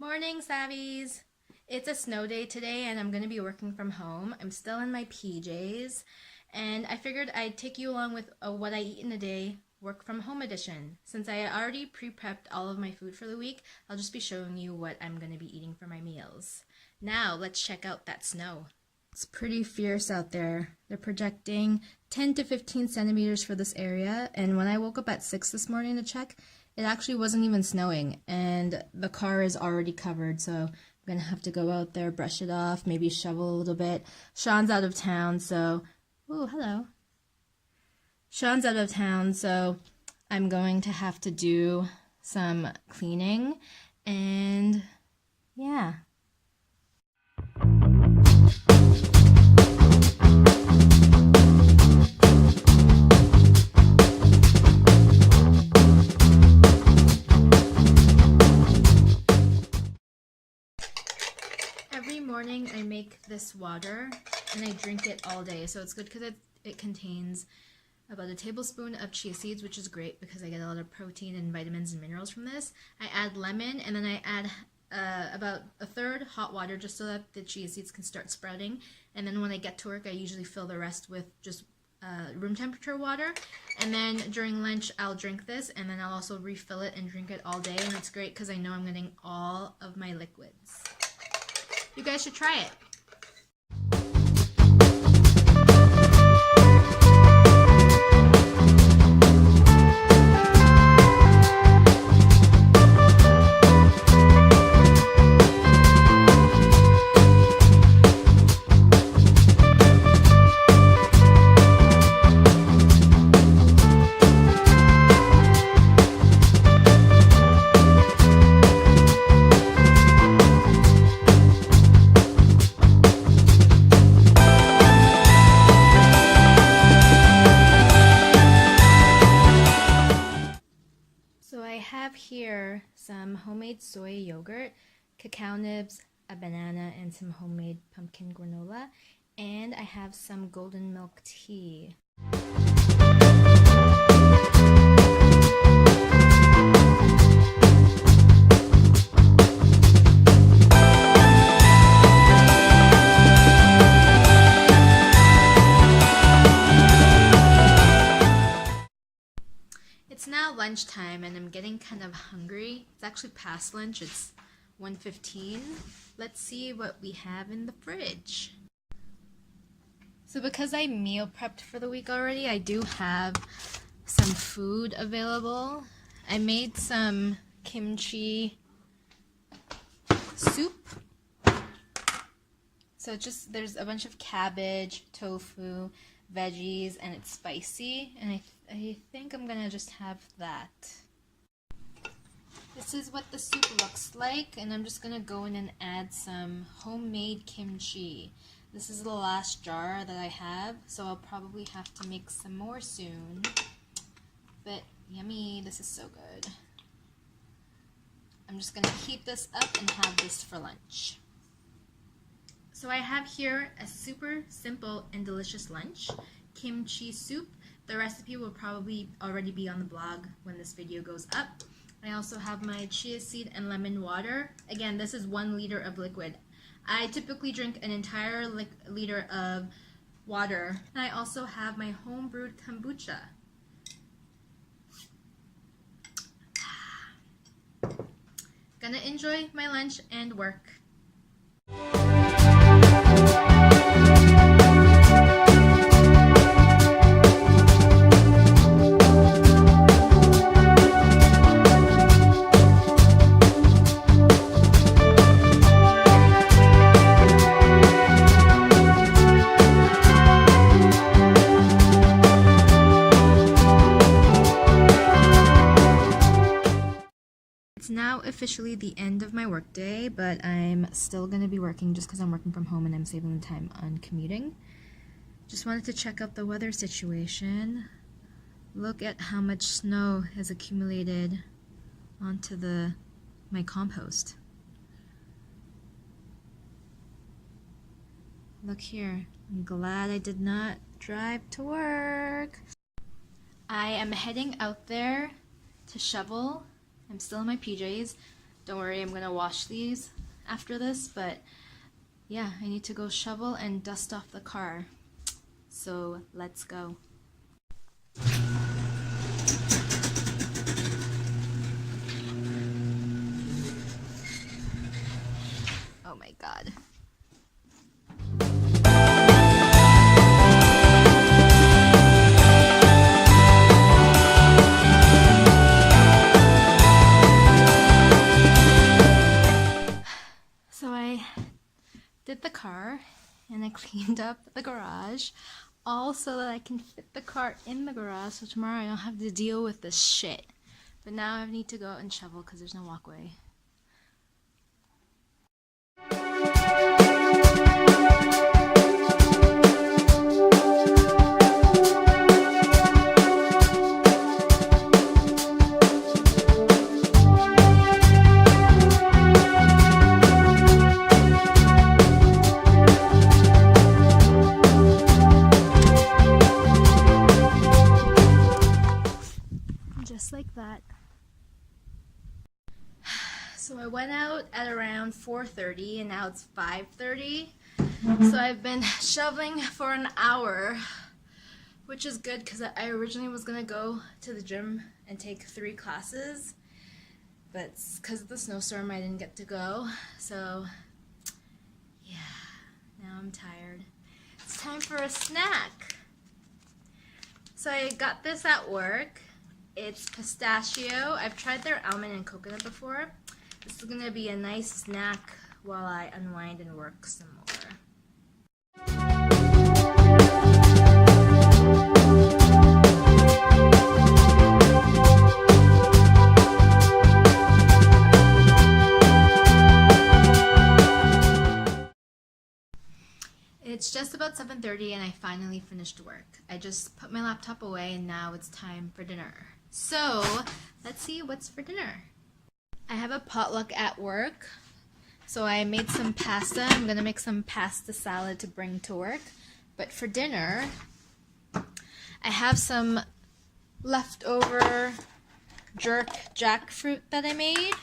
Morning, Savvies! It's a snow day today and I'm going to be working from home. I'm still in my PJs and I figured I'd take you along with a what I eat in a day work from home edition. Since I already pre-prepped all of my food for the week, I'll just be showing you what I'm going to be eating for my meals. Now, let's check out that snow. It's pretty fierce out there. They're projecting 10 to 15 centimeters for this area, and when I woke up at 6 this morning to check, it actually wasn't even snowing, and the car is already covered, so I'm gonna have to go out there, brush it off, maybe shovel a little bit. Sean's out of town, so... Oh, hello. Sean's out of town, so I'm going to have to do some cleaning, and yeah. Every morning I make this water and I drink it all day, so it's good because it contains about a tablespoon of chia seeds, which is great because I get a lot of protein and vitamins and minerals from this. I add lemon and then I add about a third hot water just so that the chia seeds can start sprouting, and then when I get to work I usually fill the rest with just room temperature water, and then during lunch I'll drink this and then I'll also refill it and drink it all day, and it's great because I know I'm getting all of my liquids. You guys should try it. So I have here some homemade soy yogurt, cacao nibs, a banana, and some homemade pumpkin granola. And I have some golden milk tea. It's now lunchtime and I'm getting kind of hungry. It's actually past lunch. It's 1:15. Let's see what we have in the fridge. So because I meal prepped for the week already, I do have some food available. I made some kimchi soup. So there's a bunch of cabbage, tofu, veggies, and it's spicy, and I think I'm gonna just have that. This is what the soup looks like, and I'm just gonna go in and add some homemade kimchi. This is the last jar that I have, so I'll probably have to make some more soon. But yummy, this is so good. I'm just gonna heat this up and have this for lunch. So I have here a super simple and delicious lunch, kimchi soup. The recipe will probably already be on the blog when this video goes up. I also have my chia seed and lemon water. Again, this is 1 liter of liquid. I typically drink an entire liter of water. And I also have my home brewed kombucha. Gonna enjoy my lunch and work. It's now officially the end of my workday, but I'm still going to be working just because I'm working from home and I'm saving the time on commuting. Just wanted to check out the weather situation. Look at how much snow has accumulated onto my compost. Look here. I'm glad I did not drive to work. I am heading out there to shovel. I'm still in my PJs. Don't worry, I'm gonna wash these after this, but yeah, I need to go shovel and dust off the car. So let's go. Oh my God. So I did the car and I cleaned up the garage, all so that I can fit the car in the garage so tomorrow I don't have to deal with this shit. But now I need to go and shovel because there's no walkway. Just like that. So I went out at around 4:30 and now it's 5:30. So I've been shoveling for an hour, which is good because I originally was gonna go to the gym and take 3 classes, but because of the snowstorm I didn't get to go. So yeah, now I'm tired. It's time for a snack. So I got this at work. It's pistachio. I've tried their almond and coconut before. This is going to be a nice snack while I unwind and work some more. It's just about 7:30 and I finally finished work. I just put my laptop away and now it's time for dinner. So let's see what's for dinner. I have a potluck at work, so I made some pasta. I'm gonna make some pasta salad to bring to work. But for dinner, I have some leftover jerk jackfruit that I made.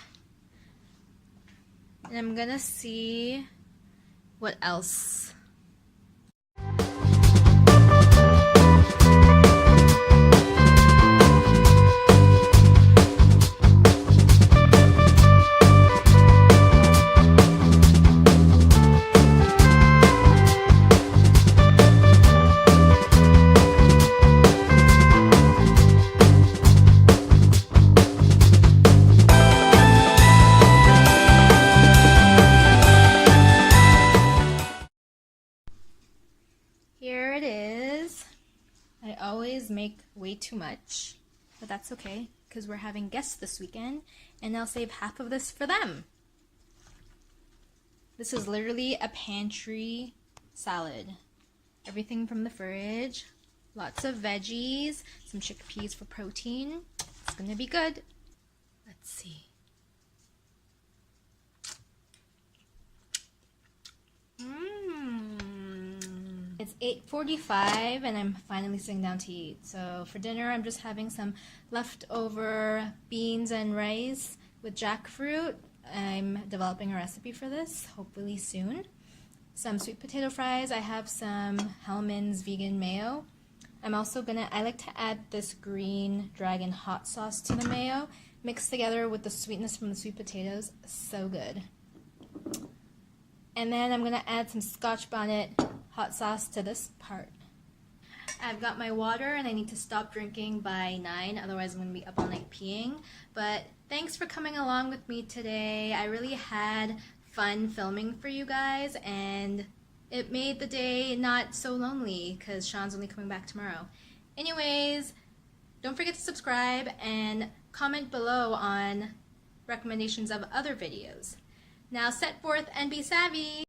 And I'm gonna see what else. Here it is. I always make way too much, but that's okay because we're having guests this weekend and I'll save half of this for them. This is literally a pantry salad. Everything from the fridge, lots of veggies, some chickpeas for protein. It's gonna be good. Let's see. It's 8:45 and I'm finally sitting down to eat. So for dinner I'm just having some leftover beans and rice with jackfruit. I'm developing a recipe for this, hopefully soon. Some sweet potato fries. I have some Hellmann's vegan mayo. I like to add this green dragon hot sauce to the mayo, mixed together with the sweetness from the sweet potatoes. So good. And then I'm gonna add some Scotch bonnet hot sauce to this part. I've got my water and I need to stop drinking by 9, otherwise I'm going to be up all night peeing. But thanks for coming along with me today. I really had fun filming for you guys and it made the day not so lonely because Sean's only coming back tomorrow. Anyways, don't forget to subscribe and comment below on recommendations of other videos. Now set forth and be savvy!